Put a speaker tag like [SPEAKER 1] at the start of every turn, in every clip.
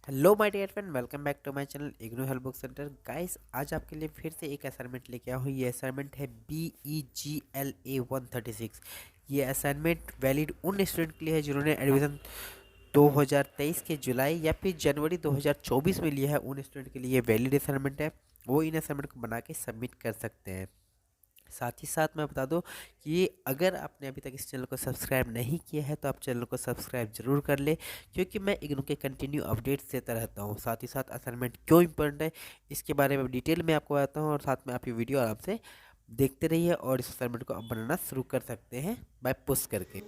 [SPEAKER 1] Hello my dear friend, welcome back to my channel IGNOU help book center. Guys, आज आपके लिए फिर से एक असाइनमेंट लेके आया हूँ। ये असाइनमेंट है BEGLA 136। ये असाइनमेंट वैलिड उन स्टूडेंट के लिए है जिन्होंने एडमिशन 2023 के जुलाई या फिर जनवरी 2024 में लिया है। उन स्टूडेंट के लिए ये वैलिड असाइनमेंट है, वो इन असाइनमेंट को बना के सबमिट कर सकते हैं। साथ ही साथ मैं बता दूं कि अगर आपने अभी तक इस चैनल को सब्सक्राइब नहीं किया है तो आप चैनल को सब्सक्राइब जरूर कर ले, क्योंकि मैं इग्नू के कंटिन्यू अपडेट्स देता रहता हूं। साथ ही साथ असाइनमेंट क्यों इंपॉर्टेंट है इसके बारे में डिटेल में आपको बताता हूं, और साथ में आप ये वीडियो आराम से देखते रहिए और इस असाइनमेंट को आप बनाना शुरू कर सकते हैं बाय पुश करके।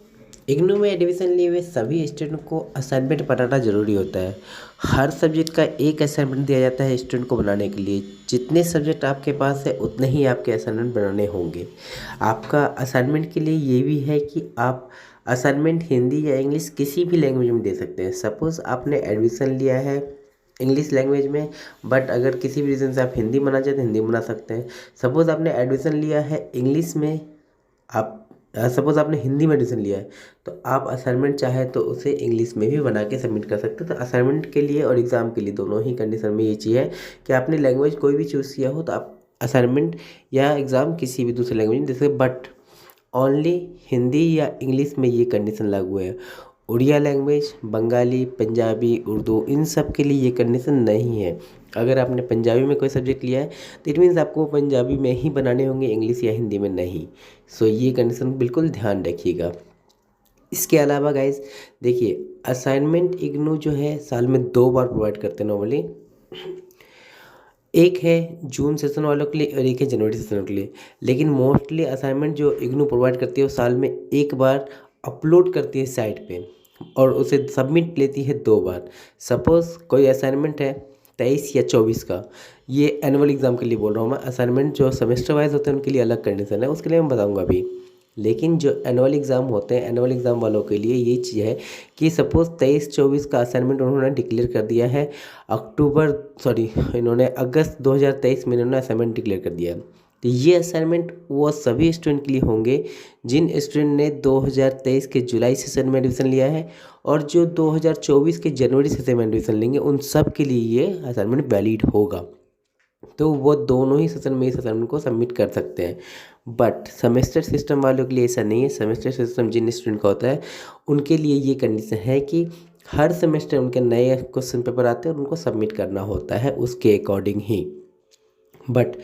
[SPEAKER 1] इग्नू में एडमिशन लिए हुए सभी स्टूडेंट को असाइनमेंट बनाना ज़रूरी होता है। हर सब्जेक्ट का एक असाइनमेंट दिया जाता है स्टूडेंट को बनाने के लिए। जितने सब्जेक्ट आपके पास है उतने ही आपके असाइनमेंट बनाने होंगे। आपका असाइनमेंट के लिए ये भी है कि आप असाइनमेंट हिंदी या इंग्लिश किसी भी लैंग्वेज में दे सकते हैं। सपोज़ आपने एडमिशन लिया है इंग्लिश लैंग्वेज में, बट अगर किसी भी रीज़न से आप हिंदी बनाना चाहते हैं हिंदी बना सकते हैं। सपोज़ आपने एडमिशन लिया है इंग्लिश में, आप सपोज़ आपने हिंदी में एडमिशन लिया है तो आप असाइनमेंट चाहे तो उसे इंग्लिश में भी बना के सबमिट कर सकते हो। तो असाइनमेंट के लिए और एग्ज़ाम के लिए दोनों ही कंडीशन में ये चीज़ है कि आपने लैंग्वेज कोई भी चूज़ किया हो तो आप असाइनमेंट या एग्ज़ाम किसी भी दूसरे लैंग्वेज में दे सकते, बट ओनली हिंदी या इंग्लिश में ये कंडीशन लागू है। उड़िया लैंग्वेज, बंगाली, पंजाबी, उर्दू, इन सब के लिए ये कंडीशन नहीं है। अगर आपने पंजाबी में कोई सब्जेक्ट लिया है तो इट मीन्स आपको पंजाबी में ही बनाने होंगे, इंग्लिश या हिंदी में नहीं। सो ये कंडीशन बिल्कुल ध्यान रखिएगा। इसके अलावा गाइज देखिए, असाइनमेंट इग्नू जो है साल में 2 बार प्रोवाइड करते हैं नॉर्मली। एक है जून सेशन वालों के लिए और एक है जनवरी सेशन के लिए। लेकिन मोस्टली असाइनमेंट जो इग्नू प्रोवाइड करती है वो साल में एक बार अपलोड करती है साइट पे, और उसे सबमिट लेती है 2 बार। सपोज़ कोई असाइनमेंट है 23 या 24 का, ये एनुअल एग्ज़ाम के लिए बोल रहा हूँ मैं। असाइनमेंट जो सेमेस्टर वाइज होते हैं उनके लिए अलग कंडीशन है, उसके लिए मैं बताऊँगा अभी। लेकिन जो एनुअल एग्ज़ाम होते हैं, एनुअल एग्ज़ाम वालों के लिए ये चीज़ है कि सपोज़ 23-24 का असाइनमेंट उन्होंने डिक्लेयर कर दिया है इन्होंने अगस्त 2023 में इन्होंने असाइनमेंट डिक्लेयर कर दिया है। तो ये असाइनमेंट वो सभी स्टूडेंट के लिए होंगे जिन स्टूडेंट ने 2023 के जुलाई सेशन में एडमिशन लिया है, और जो 2024 के जनवरी सेशन में एडमिशन लेंगे उन सब के लिए ये असाइनमेंट वैलिड होगा। तो वो दोनों ही सेशन में इस असाइनमेंट को सबमिट कर सकते हैं। बट सेमेस्टर सिस्टम वालों के लिए ऐसा नहीं है। सेमेस्टर सिस्टम जिन स्टूडेंट का होता है उनके लिए ये कंडीशन है कि हर सेमेस्टर उनके नए क्वेश्चन पेपर आते हैं और उनको सबमिट करना होता है उसके अकॉर्डिंग ही। But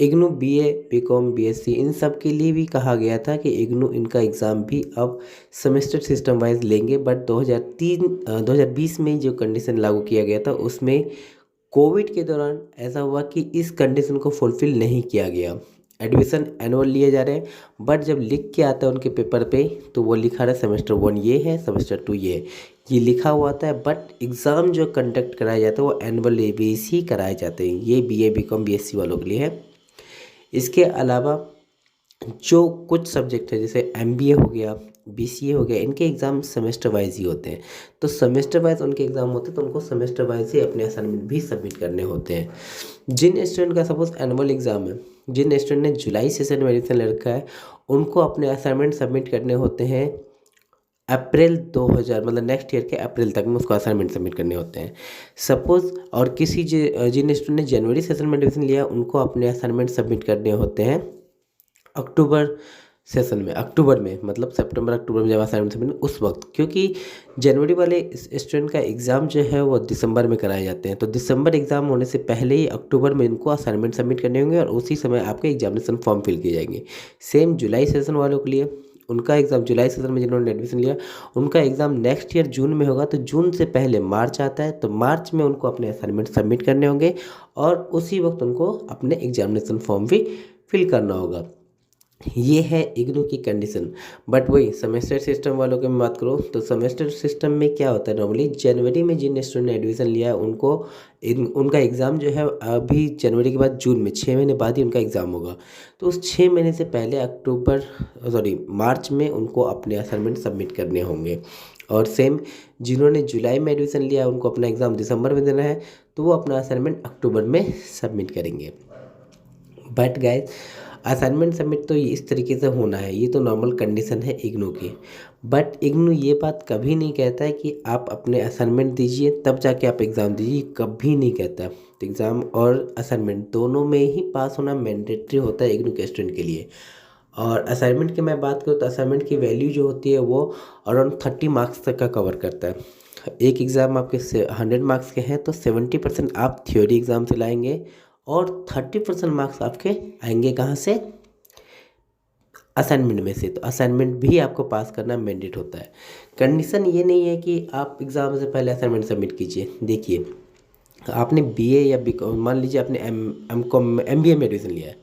[SPEAKER 1] IGNOU BA, BCom, BSc इन सब के लिए भी कहा गया था कि इग्नू इनका एग्ज़ाम भी अब सेमेस्टर सिस्टम वाइज लेंगे। बट 2020 में जो कंडीशन लागू किया गया था उसमें कोविड के दौरान ऐसा हुआ कि इस कंडीशन को फुलफ़िल नहीं किया गया। एडमिशन एनुअल लिए जा रहे हैं, बट जब लिख के आता है उनके पेपर पे तो वो लिखा रहा है सेमेस्टर 1 ये है, सेमेस्टर 2 ये है, ये लिखा हुआ आता है। बट एग्ज़ाम जो कंडक्ट कराया जाता है वो एनुअल बेस ही कराए जाते हैं। ये BA, BCom, BSc वालों के लिए है। इसके अलावा जो कुछ सब्जेक्ट है जैसे MBA हो गया, BCA हो गया, इनके एग्ज़ाम सेमेस्टर वाइज ही होते हैं। तो सेमेस्टर वाइज उनके एग्ज़ाम होते हैं तो उनको सेमेस्टर वाइज ही अपने असाइनमेंट भी सबमिट करने होते हैं। जिन स्टूडेंट का सपोज एनुअल एग्ज़ाम है, जिन स्टूडेंट ने जुलाई सेशन में एडमिशन ले रखा है, उनको अपने असाइनमेंट सबमिट करने होते हैं अप्रैल 2000 मतलब नेक्स्ट ईयर के अप्रैल तक में उसको असाइनमेंट सबमिट करने होते हैं। सपोज़ और जिन स्टूडेंट ने जनवरी सेशन में एडमिशन लिया उनको अपने असाइनमेंट सबमिट करने होते हैं अक्टूबर सेशन में, अक्टूबर में मतलब सितंबर अक्टूबर में जब असाइनमेंट सबमिट उस वक्त, क्योंकि जनवरी वाले स्टूडेंट का एग्ज़ाम जो है वो दिसंबर में कराए जाते हैं। तो दिसंबर एग्ज़ाम होने से पहले ही अक्टूबर में इनको असाइनमेंट सबमिट करने होंगे और उसी समय आपके एग्जामिनेशन फॉर्म फिल किए जाएंगे। सेम जुलाई सेशन वालों के लिए, उनका एग्ज़ाम जुलाई सेशन में जिन्होंने एडमिशन लिया उनका एग्ज़ाम नेक्स्ट ईयर जून में होगा। तो जून से पहले मार्च आता है, तो मार्च में उनको अपने असाइनमेंट सबमिट करने होंगे और उसी वक्त उनको अपने एग्जामिनेशन फॉर्म भी फिल करना होगा। ये है इग्नू की कंडीशन। बट वही सेमेस्टर सिस्टम वालों की मैं बात करूँ तो सेमेस्टर सिस्टम में क्या होता है, नॉर्मली जनवरी में जिन स्टूडेंट ने एडमिशन लिया है उनको उनका एग्ज़ाम जो है अभी जनवरी के बाद जून में 6 महीने बाद ही उनका एग्ज़ाम होगा। तो उस 6 महीने से पहले मार्च में उनको अपने असाइनमेंट सबमिट करने होंगे। और सेम जिन्होंने जुलाई में एडमिशन लिया उनको अपना एग्ज़ाम दिसंबर में देना है, तो वो अपना असाइनमेंट अक्टूबर में सबमिट करेंगे। बट गाइज असाइनमेंट सबमिट तो इस तरीके से होना है, ये तो नॉर्मल कंडीशन है इग्नू की। बट इग्नू ये बात कभी नहीं कहता है कि आप अपने असाइनमेंट दीजिए तब जाके आप एग्ज़ाम दीजिए, कभी नहीं कहता। तो एग्ज़ाम और असाइनमेंट दोनों में ही पास होना मैंडेटरी होता है इग्नू के स्टूडेंट के लिए। और असाइनमेंट की मैं बात करूँ तो असाइनमेंट की वैल्यू जो होती है वो अराउंड 30 मार्क्स तक का कवर करता है। एक एग्ज़ाम आपके 100 मार्क्स के हैं तो 70% आप थ्योरी एग्ज़ाम से लाएंगे और 30% मार्क्स आपके आएंगे कहाँ से, असाइनमेंट में से। तो असाइनमेंट भी आपको पास करना मैंडेट होता है। कंडीशन ये नहीं है कि आप एग्ज़ाम से पहले असाइनमेंट सबमिट कीजिए। देखिए, आपने बीए या बीकॉम, मान लीजिए आपने एम कॉम एमबीए में एडमिशन लिया है।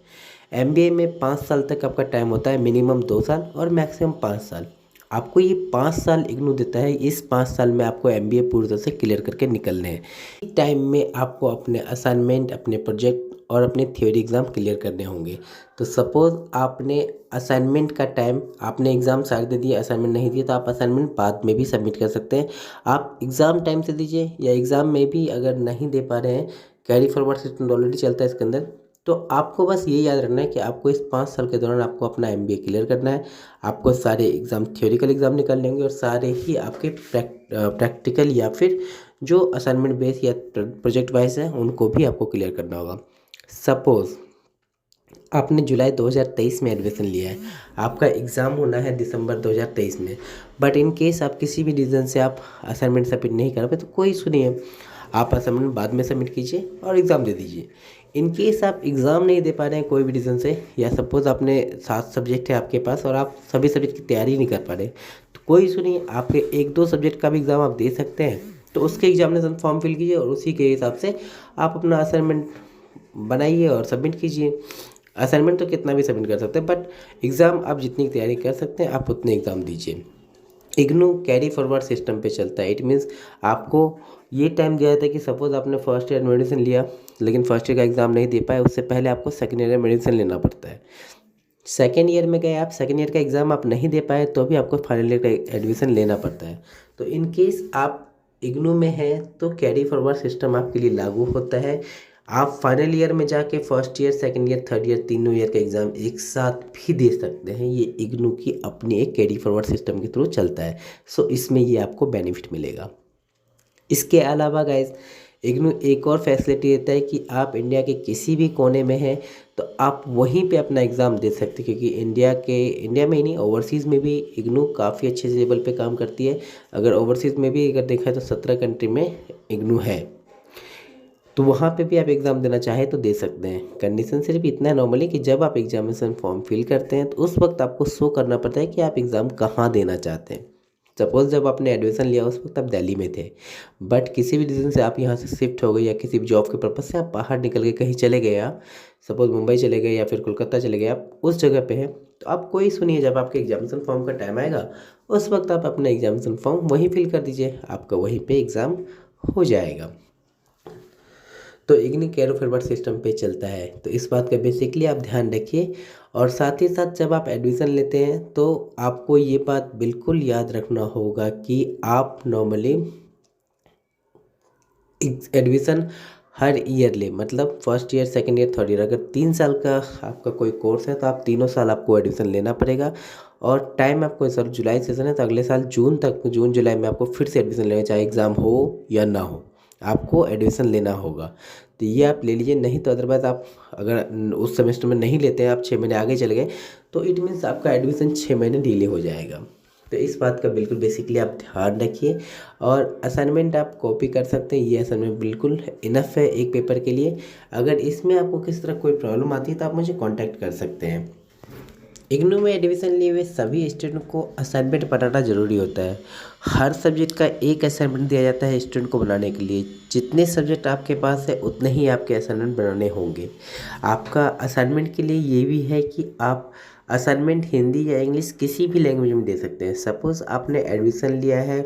[SPEAKER 1] एमबीए में 5 साल तक आपका टाइम होता है, मिनिमम 2 साल और मैक्सिमम 5 साल। आपको ये 5 साल इग्नू देता है, इस 5 साल में आपको एमबीए पूरी तरह से क्लियर करके निकलने हैं। इस टाइम में आपको अपने असाइनमेंट, अपने प्रोजेक्ट और अपने थ्योरी एग्ज़ाम क्लियर करने होंगे। तो सपोज़ आपने असाइनमेंट का टाइम, आपने एग्ज़ाम सारे दे दिए, असाइनमेंट नहीं दिए, तो आप असाइनमेंट बाद में भी सबमिट कर सकते हैं। आप एग्ज़ाम टाइम से दीजिए या एग्ज़ाम में भी अगर नहीं दे पा रहे हैं, कैरी फॉरवर्ड सिस्टम ऑलरेडी चलता है इसके अंदर। तो आपको बस ये याद रखना है कि आपको इस 5 साल के दौरान आपको अपना एमबीए क्लियर करना है। आपको सारे एग्ज़ाम, थ्योरिकल एग्ज़ाम निकालने होंगे और सारे ही आपके प्रैक्टिकल या फिर जो असाइनमेंट बेस या प्रोजेक्ट वाइज है उनको भी आपको क्लियर करना होगा। सपोज़ आपने जुलाई 2023 में एडमिशन लिया है, आपका एग्ज़ाम होना है दिसंबर 2023 में, बट इन केस आप किसी भी रीज़न से आप असाइनमेंट सबमिट नहीं कर पाए तो कोई इशू नहीं है, आप असाइनमेंट बाद में सबमिट कीजिए और एग्ज़ाम दे दीजिए। इन केस आप एग्ज़ाम नहीं दे पा रहे हैं कोई भी रीज़न से, या सपोज़ आपने 7 सब्जेक्ट है आपके पास और आप सभी सब्जेक्ट की तैयारी नहीं कर पा रहे, तो कोई इशू नहीं है, आपके 1-2 सब्जेक्ट का भी एग्ज़ाम आप दे सकते हैं। तो उसके एग्जामिनेशन फॉर्म फिल कीजिए और उसी के हिसाब से आप अपना असाइनमेंट बनाइए और सबमिट कीजिए। असाइनमेंट तो कितना भी सबमिट कर सकते हैं, बट एग्ज़ाम आप जितनी तैयारी कर सकते हैं आप उतने एग्ज़ाम दीजिए। इग्नू कैरी फॉरवर्ड सिस्टम पे चलता है। इट मीन्स आपको ये टाइम दिया जाता है कि सपोज़ आपने फर्स्ट ईयर मेडिसिन लिया लेकिन फर्स्ट ईयर का एग्ज़ाम नहीं दे पाए, उससे पहले आपको सेकेंड ईयर में मेडिसिन लेना पड़ता है। सेकेंड ईयर में गए आप, सेकेंड ईयर का एग्ज़ाम आप नहीं दे पाए तो भी आपको फाइनल ईयर का एडमिशन लेना पड़ता है। तो इन केस आप इग्नू में हैं तो कैरी फॉरवर्ड सिस्टम आपके लिए लागू होता है। आप फाइनल ईयर में जाके first year, second year, third year, तीनों ईयर का एग्ज़ाम एक साथ भी दे सकते हैं। ये इग्नू की अपनी एक कैरी फॉरवर्ड सिस्टम के थ्रू चलता है। सो इसमें ये आपको बेनिफिट मिलेगा। इसके अलावा गाइज इग्नू एक और फैसिलिटी देता है कि आप इंडिया के किसी भी कोने में हैं तो आप वहीं पे अपना एग्ज़ाम दे सकते हैं, क्योंकि इंडिया में ही नहीं, ओवरसीज़ में भी इग्नू काफ़ी अच्छे लेवल पे काम करती है। अगर ओवरसीज़ में भी अगर देखा है तो 17 कंट्री में इग्नू है, तो वहाँ पे भी आप एग्ज़ाम देना चाहें तो दे सकते हैं। कंडीशन सिर्फ इतना है नॉर्मली कि जब आप एग्जामिनेशन फॉर्म फिल करते हैं तो उस वक्त आपको शो करना पड़ता है कि आप एग्ज़ाम कहाँ देना चाहते हैं। सपोज़ जब आपने एडमिशन लिया उस वक्त आप दिल्ली में थे, बट किसी भी रीज़न से आप यहाँ से शिफ्ट हो गए या किसी भी जॉब के पर्पज़ से आप बाहर निकल के कहीं चले गए, आप सपोज़ मुंबई चले गए या फिर कोलकाता चले गए, आप उस जगह पे हैं, तो आप कोई सुनिए, जब आपके एग्जामिनेशन फॉर्म का टाइम आएगा उस वक्त आप अपना एग्जामिनेशन फॉर्म वहीं फिल कर दीजिए, आपका वहीं पे एग्ज़ाम हो जाएगा। तो इग्नू कैरी फॉरवर्ड सिस्टम पे चलता है, तो इस बात का बेसिकली आप ध्यान रखिए। और साथ ही साथ जब आप एडमिशन लेते हैं तो आपको ये बात बिल्कुल याद रखना होगा कि आप नॉर्मली एडमिशन हर ईयर ले, मतलब first year, second year, third year, अगर 3 साल का आपका कोई कोर्स है तो आप तीनों साल आपको एडमिशन लेना पड़ेगा। और टाइम आपको, सर जुलाई सेशन है तो अगले साल जून तक, जून जुलाई में आपको फिर से एडमिशन लेना, चाहे एग्ज़ाम हो या ना हो, आपको एडमिशन लेना होगा। तो ये आप ले लीजिए, नहीं तो अदरवाइज़ आप अगर उस सेमेस्टर में नहीं लेते हैं, आप 6 महीने आगे चले गए तो इट मीन्स आपका एडमिशन 6 महीने डिले हो जाएगा। तो इस बात का बिल्कुल बेसिकली आप ध्यान रखिए। और असाइनमेंट आप कॉपी कर सकते हैं, ये असाइनमेंट बिल्कुल इनफ है एक पेपर के लिए। अगर इसमें आपको किसी तरह कोई प्रॉब्लम आती है तो आप मुझे कांटेक्ट कर सकते हैं। इग्नू में एडमिशन लिए हुए सभी स्टूडेंट को असाइनमेंट बनाना ज़रूरी होता है। हर सब्जेक्ट का एक असाइनमेंट दिया जाता है स्टूडेंट को बनाने के लिए। जितने सब्जेक्ट आपके पास है उतने ही आपके असाइनमेंट बनाने होंगे। आपका असाइनमेंट के लिए ये भी है कि आप असाइनमेंट हिंदी या इंग्लिश किसी भी लैंग्वेज में दे सकते हैं। सपोज़ आपने एडमिशन लिया है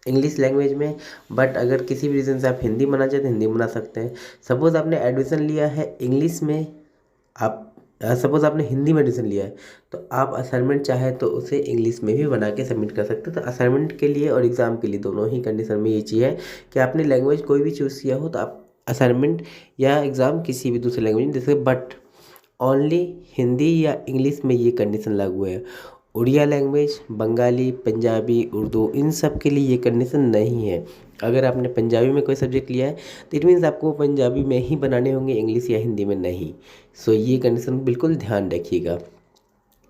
[SPEAKER 1] इंग्लिश लैंग्वेज में, बट अगर किसी भी रीज़न से आप हिंदी बनाना चाहते हैं हिंदी बना सकते हैं। सपोज़ आपने एडमिशन लिया है इंग्लिश में, आप सपोज़ आपने हिंदी में एडमिशन लिया है तो आप असाइनमेंट चाहे तो उसे इंग्लिश में भी बना के सबमिट कर सकते हैं। तो असाइनमेंट के लिए और एग्ज़ाम के लिए दोनों ही कंडीशन में ये चीज़ है कि आपने लैंग्वेज कोई भी चूज़ किया हो तो आप असाइनमेंट या एग्ज़ाम किसी भी दूसरे लैंग्वेज में दे सकते, बट ओनली हिंदी या इंग्लिश में ये कंडीशन लागू है। उड़िया लैंग्वेज, बंगाली, पंजाबी, उर्दू, इन सब के लिए ये कंडीशन नहीं है। अगर आपने पंजाबी में कोई सब्जेक्ट लिया है तो इट मीन्स आपको पंजाबी में ही बनाने होंगे, इंग्लिश या हिंदी में नहीं। सो ये कंडीशन बिल्कुल ध्यान रखिएगा।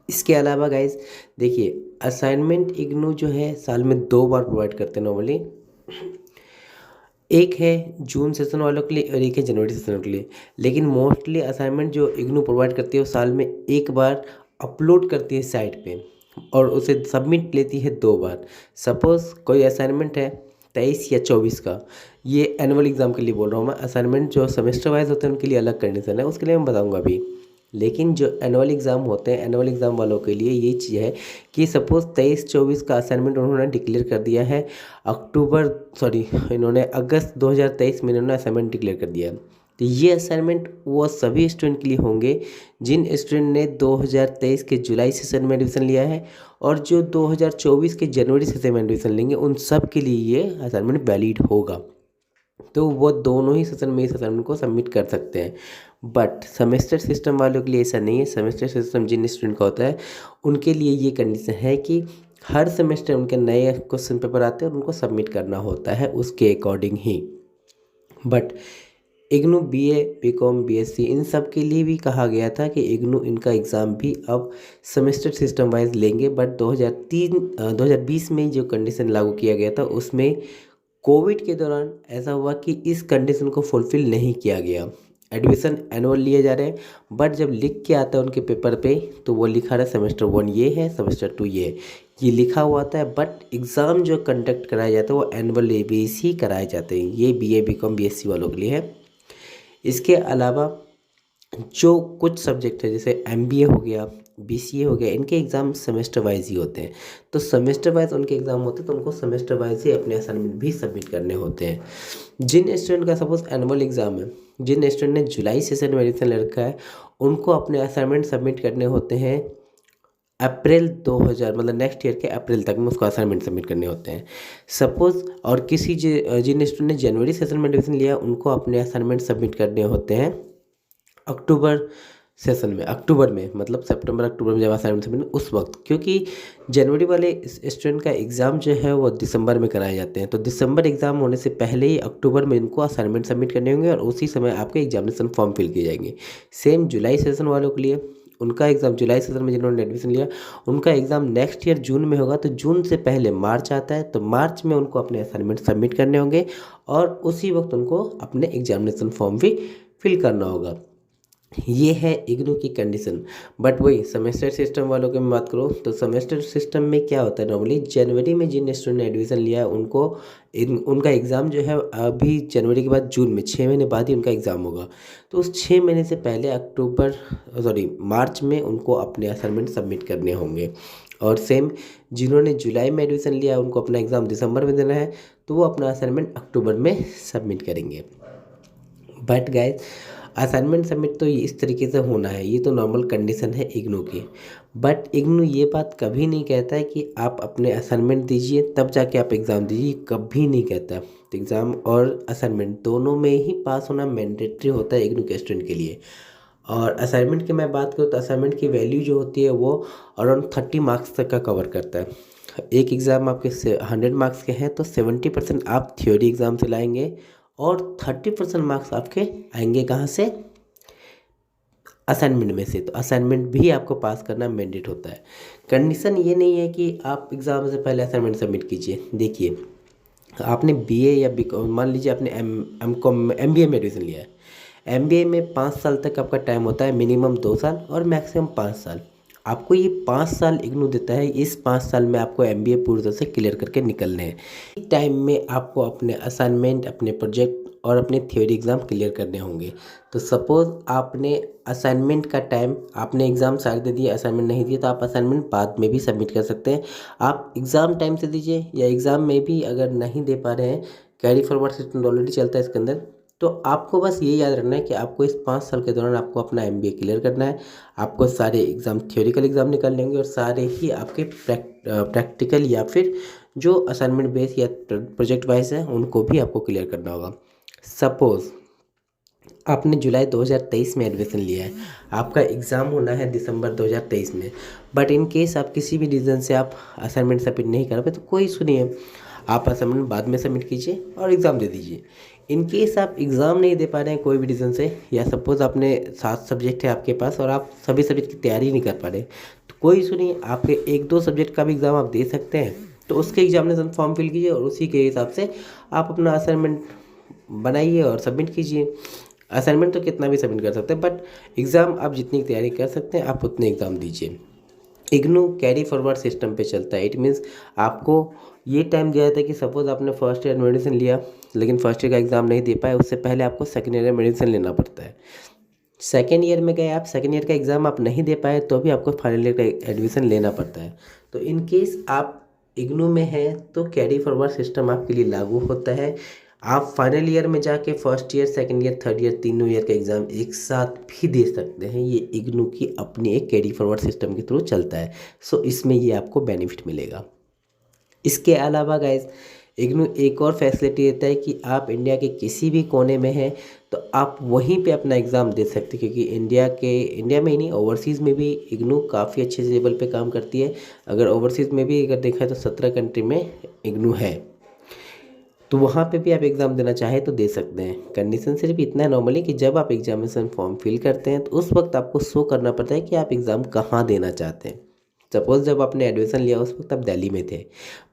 [SPEAKER 1] इसके अलावा गाइज देखिए, असाइनमेंट इग्नू जो है साल में 2 बार प्रोवाइड करते हैं नॉर्मली। एक है जून सेशन वालों के लिए और एक है जनवरी सेशन के लिए। लेकिन मोस्टली असाइनमेंट जो इग्नू प्रोवाइड करती है वो साल में 1 बार अपलोड करती है साइट पे, और उसे सबमिट लेती है 2 बार। सपोज़ कोई असाइनमेंट है 23 या 24 का, ये एनुअल एग्ज़ाम के लिए बोल रहा हूँ मैं। असाइनमेंट जो सेमेस्टर वाइज होते हैं उनके लिए अलग कंडीशन है, उसके लिए मैं बताऊँगा अभी। लेकिन जो एनुअल एग्ज़ाम होते हैं, एनुअल एग्ज़ाम वालों के लिए ये चीज़ है कि सपोज़ 23-24 का असाइनमेंट उन्होंने डिक्लेयर कर दिया है इन्होंने अगस्त 2023 में इन्होंने असाइनमेंट डिक्लेयर कर दिया है। तो ये असाइनमेंट वो सभी स्टूडेंट के लिए होंगे जिन स्टूडेंट ने 2023 के जुलाई सेशन में एडमिशन लिया है, और जो 2024 के जनवरी सेशन में एडमिशन लेंगे उन सब के लिए ये असाइनमेंट वैलिड होगा। तो वो दोनों ही सेशन में इस असाइनमेंट को सबमिट कर सकते हैं। बट सेमेस्टर सिस्टम वालों के लिए ऐसा नहीं है। सेमेस्टर सिस्टम जिन स्टूडेंट का होता है उनके लिए ये कंडीशन है कि हर सेमेस्टर उनके नए क्वेश्चन पेपर आते हैं और उनको सबमिट करना होता है उसके अकॉर्डिंग ही। But IGNOU BA, BCom, BSc इन सब के लिए भी कहा गया था कि इग्नू इनका एग्ज़ाम भी अब सेमेस्टर सिस्टम वाइज लेंगे। बट 2020 में जो कंडीशन लागू किया गया था उसमें कोविड के दौरान ऐसा हुआ कि इस कंडीशन को फुलफ़िल नहीं किया गया। एडमिशन एनुअल लिए जा रहे हैं, बट जब लिख के आता है उनके पेपर पे तो वो लिखा रहा है सेमेस्टर 1 ये है, सेमेस्टर 2 ये लिखा हुआ आता है। बट एग्ज़ाम जो कंडक्ट कराया जाता है वो एनुअल बेस ही कराए जाते हैं। ये बीए, बीकॉम, बीएससी वालों के लिए है। इसके अलावा जो कुछ सब्जेक्ट है जैसे एमबीए हो गया, बीसीए हो गया, इनके एग्ज़ाम सेमेस्टर वाइज ही होते हैं। तो सेमेस्टर वाइज उनके एग्ज़ाम होते हैं तो उनको सेमेस्टर वाइज ही अपने असाइनमेंट भी सबमिट करने होते हैं। जिन स्टूडेंट का सपोज एनुअल एग्ज़ाम है, जिन स्टूडेंट ने जुलाई सेशन में एडमिशन ले रखा है, उनको अपने असाइनमेंट सबमिट करने होते हैं अप्रैल 2000 मतलब नेक्स्ट ईयर के अप्रैल तक में उसको असाइनमेंट सबमिट करने होते हैं। सपोज़ और जिन स्टूडेंट ने जनवरी सेशन में एडमिशन लिया उनको अपने असाइनमेंट सबमिट करने होते हैं अक्टूबर सेशन में, अक्टूबर में मतलब सितंबर अक्टूबर में जब असाइनमेंट सबमिट उस वक्त, क्योंकि जनवरी वाले स्टूडेंट का एग्ज़ाम जो है वो दिसंबर में कराए जाते हैं। तो दिसंबर एग्ज़ाम होने से पहले ही अक्टूबर में इनको असाइनमेंट सबमिट करने होंगे और उसी समय आपके एग्जामिनेशन फॉर्म फिल किए जाएंगे। सेम जुलाई सेशन वालों के लिए, उनका एग्ज़ाम जुलाई सेशन में जिन्होंने एडमिशन लिया उनका एग्ज़ाम नेक्स्ट ईयर जून में होगा। तो जून से पहले मार्च आता है, तो मार्च में उनको अपने असाइनमेंट सबमिट करने होंगे और उसी वक्त उनको अपने एग्जामिनेशन फॉर्म भी फिल करना होगा। ये है इग्नू की कंडीशन। बट वही सेमेस्टर सिस्टम वालों की मैं बात करूँ तो सेमेस्टर सिस्टम में क्या होता है, नॉर्मली जनवरी में जिन स्टूडेंट ने एडमिशन लिया है उनको उनका एग्ज़ाम जो है अभी जनवरी के बाद जून में 6 महीने बाद ही उनका एग्ज़ाम होगा। तो उस 6 महीने से पहले मार्च में उनको अपने असाइनमेंट सबमिट करने होंगे। और सेम जिन्होंने जुलाई में एडमिशन लिया उनको अपना एग्ज़ाम दिसंबर में देना है, तो वो अपना असाइनमेंट अक्टूबर में सबमिट करेंगे। बट गाइज असाइनमेंट सबमिट तो इस तरीके से होना है, ये तो नॉर्मल कंडीशन है इग्नू की। बट इग्नू ये बात कभी नहीं कहता है कि आप अपने असाइनमेंट दीजिए तब जाके आप एग्ज़ाम दीजिए, कभी नहीं कहता। तो एग्ज़ाम और असाइनमेंट दोनों में ही पास होना मैंडेटरी होता है इग्नू के स्टूडेंट के लिए। और असाइनमेंट की मैं बात करूँ तो असाइनमेंट की वैल्यू जो होती है वो अराउंड 30 मार्क्स तक का कवर करता है। एक एग्ज़ाम आपके 100 मार्क्स के हैं तो 70% आप थ्योरी एग्ज़ाम से लाएंगे और 30% मार्क्स आपके आएंगे कहाँ से, असाइनमेंट में से। तो असाइनमेंट भी आपको पास करना मैंडेट होता है। कंडीशन ये नहीं है कि आप एग्ज़ाम से पहले असाइनमेंट सबमिट कीजिए। देखिए आपने बीए या बीकॉम, मान लीजिए आपने एमबीए में एडमिशन लिया है। एमबीए में 5 साल तक आपका टाइम होता है, मिनिमम 2 साल और मैक्सिमम 5 साल। आपको ये 5 साल इग्नू देता है, इस 5 साल में आपको एमबीए पूरी तरह से क्लियर करके निकलने हैं। इस टाइम में आपको अपने असाइनमेंट, अपने प्रोजेक्ट और अपने थ्योरी एग्ज़ाम क्लियर करने होंगे। तो सपोज़ आपने असाइनमेंट का टाइम, आपने एग्ज़ाम सारे दे दिए, असाइनमेंट नहीं दिए, तो आप असाइनमेंट बाद में भी सबमिट कर सकते हैं। आप एग्ज़ाम टाइम से दीजिए या एग्ज़ाम में भी अगर नहीं दे पा रहे हैं, कैरी फॉरवर्ड सिस्टम ऑलरेडी चलता है इसके अंदर, तो आपको बस ये याद रखना है कि आपको इस 5 साल के दौरान आपको अपना एमबीए क्लियर करना है। आपको सारे एग्ज़ाम, थ्योरिकल एग्ज़ाम निकालने होंगे और सारे ही आपके प्रैक्टिकल या फिर जो असाइनमेंट बेस या प्रोजेक्ट वाइज है उनको भी आपको क्लियर करना होगा। सपोज़ आपने जुलाई 2023 में एडमिशन लिया है, आपका एग्ज़ाम होना है दिसंबर 2023 में, बट इन केस आप किसी भी रीज़न से आप असाइनमेंट सबमिट नहीं कर पाए तो कोई इशू नहीं है, आप असाइनमेंट बाद में सबमिट कीजिए और एग्ज़ाम दे दीजिए। इन केस आप एग्ज़ाम नहीं दे पा रहे हैं कोई भी रीज़न से, या सपोज़ आपने 7 सब्जेक्ट है आपके पास और आप सभी सब्जेक्ट की तैयारी नहीं कर पा रहे, तो कोई इशू नहीं है, आपके 1-2 सब्जेक्ट का भी एग्ज़ाम आप दे सकते हैं। तो उसके एग्जामिनेशन फॉर्म फिल कीजिए और उसी के हिसाब से आप अपना असाइनमेंट बनाइए और सबमिट कीजिए। असाइनमेंट तो कितना भी सबमिट कर सकते हैं, बट एग्ज़ाम आप जितनी तैयारी कर सकते हैं आप उतने एग्ज़ाम दीजिए। इग्नू कैरी फॉरवर्ड सिस्टम पे चलता है। इट मीन्स आपको ये टाइम दिया जाता है कि सपोज़ आपने फर्स्ट ईयर मेडिसिन लिया लेकिन फर्स्ट ईयर का एग्ज़ाम नहीं दे पाए, उससे पहले आपको सेकेंड ईयर में मेडिसिन लेना पड़ता है। सेकेंड ईयर में गए आप, सेकेंड ईयर का एग्ज़ाम आप नहीं दे पाए तो भी आपको फाइनल ईयर का एडमिशन लेना पड़ता है। तो इन केस आप इग्नू में हैं तो कैरी फॉरवर्ड सिस्टम आपके लिए लागू होता है। आप फाइनल ईयर में जाके first year, second year, third year, तीनों ईयर का एग्ज़ाम एक साथ भी दे सकते हैं। ये इग्नू की अपनी एक कैरी फॉरवर्ड सिस्टम के थ्रू चलता है। सो इसमें ये आपको बेनिफिट मिलेगा। इसके अलावा गाइज इग्नू एक और फैसिलिटी देता है कि आप इंडिया के किसी भी कोने में हैं तो आप वहीं पे अपना एग्ज़ाम दे सकते हैं, क्योंकि इंडिया में ही नहीं, ओवरसीज़ में भी इग्नू काफ़ी अच्छे लेवल पे काम करती है। अगर ओवरसीज़ में भी अगर देखा है तो 17 कंट्री में इग्नू है, तो वहाँ पे भी आप एग्ज़ाम देना चाहें तो दे सकते हैं। कंडीशन सिर्फ इतना है नॉर्मली कि जब आप एग्जामिनेशन फॉर्म फिल करते हैं तो उस वक्त आपको शो करना पड़ता है कि आप एग्ज़ाम कहाँ देना चाहते हैं। सपोज़ जब आपने एडमिशन लिया उस वक्त आप दिल्ली में थे,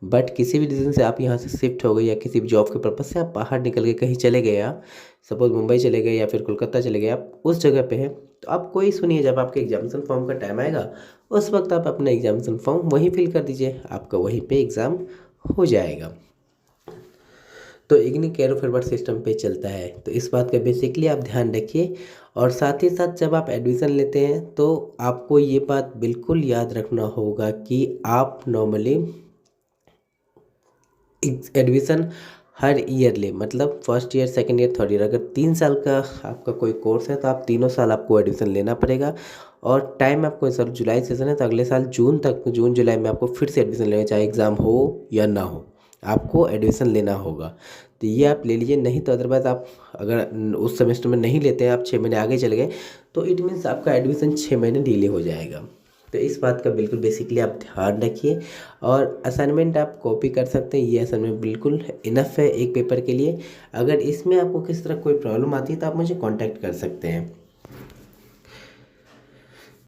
[SPEAKER 1] बट किसी भी रीज़न से आप यहाँ से शिफ्ट हो गए या किसी भी जॉब के पर्पज़ से आप बाहर निकल के कहीं चले गए, आप सपोज़ मुंबई चले गए या फिर कोलकाता चले गए, आप उस जगह पे हैं, तो आप कोई सुनिए, जब आपके एग्जामिनेशन फॉर्म का टाइम आएगा उस वक्त आप अपना एग्जामिनेशन फॉर्म वहीं फिल कर दीजिए, आपका वहीं पे एग्ज़ाम हो जाएगा। तो इग्नू कैरी फॉरवर्ड सिस्टम पे चलता है, तो इस बात का बेसिकली आप ध्यान रखिए। और साथ ही साथ जब आप एडमिशन लेते हैं तो आपको ये बात बिल्कुल याद रखना होगा कि आप नॉर्मली एडमिशन हर ईयर ले, मतलब first year, second year, third year, अगर 3 साल का आपका कोई कोर्स है तो आप तीनों साल आपको एडमिशन लेना पड़ेगा। और टाइम आपको, सर जुलाई सेशन है तो अगले साल जून तक, जून जुलाई में आपको फिर से एडमिशन लेना, चाहे एग्ज़ाम हो या ना हो, आपको एडमिशन लेना होगा। तो ये आप ले लीजिए, नहीं तो अदरवाइज़ आप अगर उस सेमेस्टर में नहीं लेते हैं, आप 6 महीने आगे चले गए तो इट मीन्स आपका एडमिशन 6 महीने डिले हो जाएगा। तो इस बात का बिल्कुल बेसिकली आप ध्यान रखिए। और असाइनमेंट आप कॉपी कर सकते हैं, ये असाइनमेंट बिल्कुल इनफ है एक पेपर के लिए। अगर इसमें आपको किस तरह कोई प्रॉब्लम आती है तो आप मुझे कांटेक्ट कर सकते हैं।